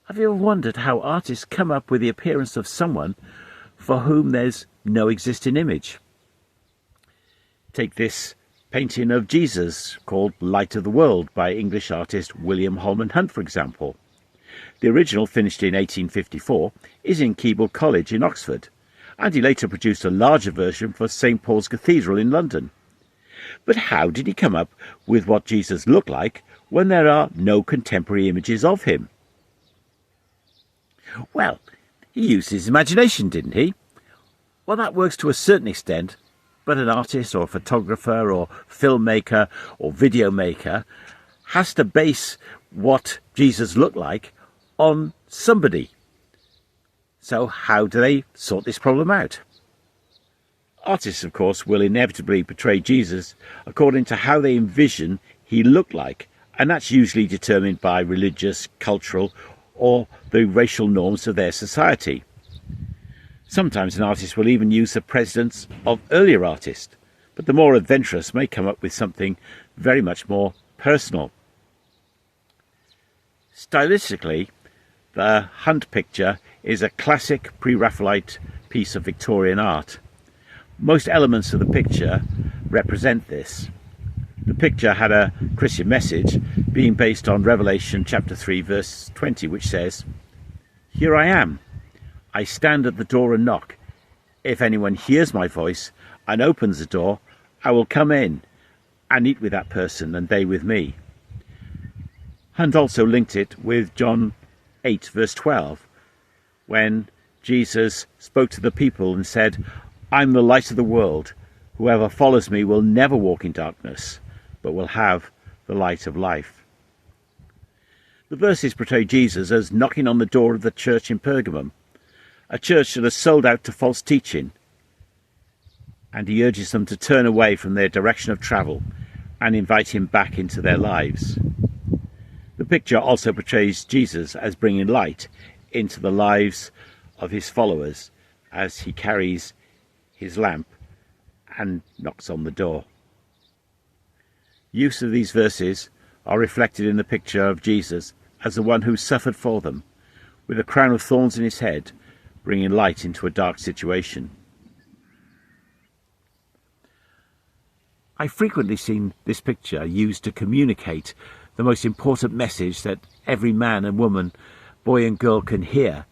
Have you ever wondered how artists come up with the appearance of someone for whom there's no existing image? Take this painting of Jesus called Light of the World by English artist William Holman Hunt, for example. The original, finished in 1854, is in Keble College in Oxford, and he later produced a larger version for St. Paul's Cathedral in London. But how did he come up with what Jesus looked like when there are no contemporary images of him? Well, he used his imagination, didn't he? Well, that works to a certain extent, but an artist or a photographer or filmmaker or video maker has to base what Jesus looked like on somebody. So how do they sort this problem out? Artists, of course, will inevitably portray Jesus according to how they envision he looked like, and that's usually determined by religious, cultural, or the racial norms of their society. Sometimes an artist will even use the precedents of earlier artists, but the more adventurous may come up with something very much more personal. Stylistically, the Hunt picture is a classic Pre-Raphaelite piece of Victorian art. Most elements of the picture represent this. The picture had a Christian message, being based on Revelation chapter 3 verse 20, which says, "Here I am. I stand at the door and knock. If anyone hears my voice and opens the door, I will come in and eat with that person and they with me." Hunt also linked it with John 8 verse 12, when Jesus spoke to the people and said, "I'm the light of the world. Whoever follows me will never walk in darkness, but will have the light of life." The verses portray Jesus as knocking on the door of the church in Pergamum, a church that has sold out to false teaching, and he urges them to turn away from their direction of travel and invite him back into their lives. The picture also portrays Jesus as bringing light into the lives of his followers as he carries his lamp and knocks on the door. Use of these verses are reflected in the picture of Jesus as the one who suffered for them, with a crown of thorns in his head, bringing light into a dark situation. I've frequently seen this picture used to communicate the most important message that every man and woman, boy and girl can hear,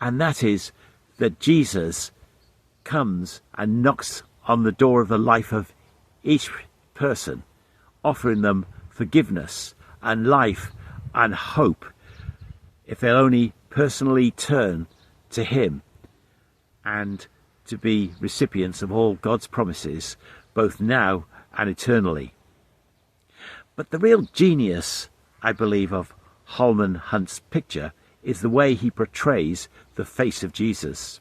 and that is that Jesus comes and knocks on the door of the life of each person, offering them forgiveness and life and hope if they'll only personally turn to him, and to be recipients of all God's promises, both now and eternally. But the real genius, I believe, of Holman Hunt's picture is the way he portrays the face of Jesus.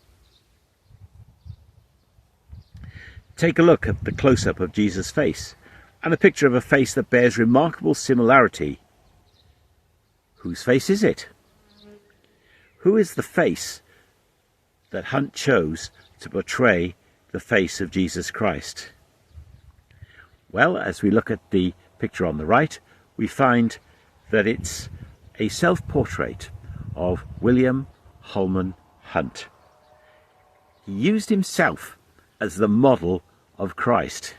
Take a look at the close-up of Jesus' face, and a picture of a face that bears remarkable similarity. Whose face is it? Who is the face that Hunt chose to portray the face of Jesus Christ? Well, as we look at the picture on the right, we find that it's a self-portrait of William Holman Hunt. He used himself as the model of Christ.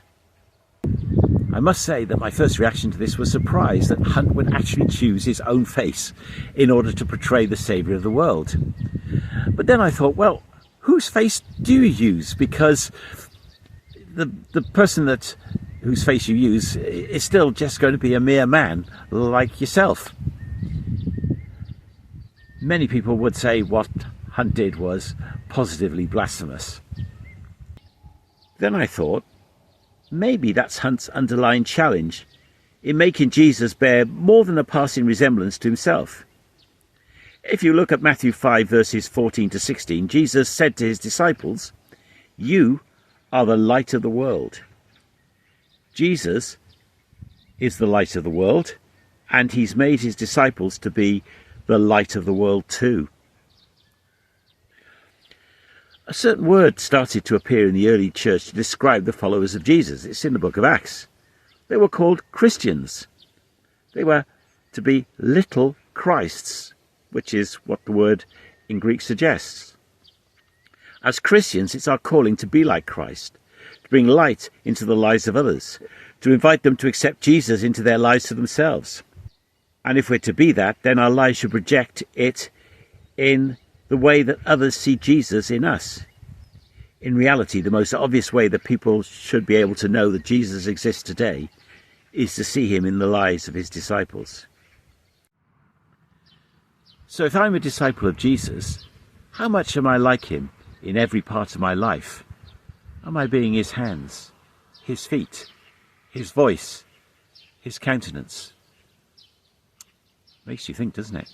I must say that my first reaction to this was surprise that Hunt would actually choose his own face in order to portray the Saviour of the world. But then I thought, well, whose face do you use? Because the person whose face you use is still just going to be a mere man like yourself. Many people would say what Hunt did was positively blasphemous. Then I thought, maybe that's Hunt's underlying challenge in making Jesus bear more than a passing resemblance to himself. If you look at Matthew 5 verses 14 to 16, Jesus said to his disciples, "You are the light of the world." Jesus is the light of the world, and he's made his disciples to be the light of the world too. A certain word started to appear in the early church to describe the followers of Jesus. It's in the book of Acts. They were called Christians. They were to be little Christs. which is what the word in Greek suggests. As Christians, it's our calling to be like Christ, to bring light into the lives of others, to invite them to accept Jesus into their lives for themselves. And if we're to be that, then our lives should project it in the way that others see Jesus in us. In reality, the most obvious way that people should be able to know that Jesus exists today is to see him in the lives of his disciples. So if I'm a disciple of Jesus, how much am I like him in every part of my life? Am I being his hands, his feet, his voice, his countenance? Makes you think, doesn't it?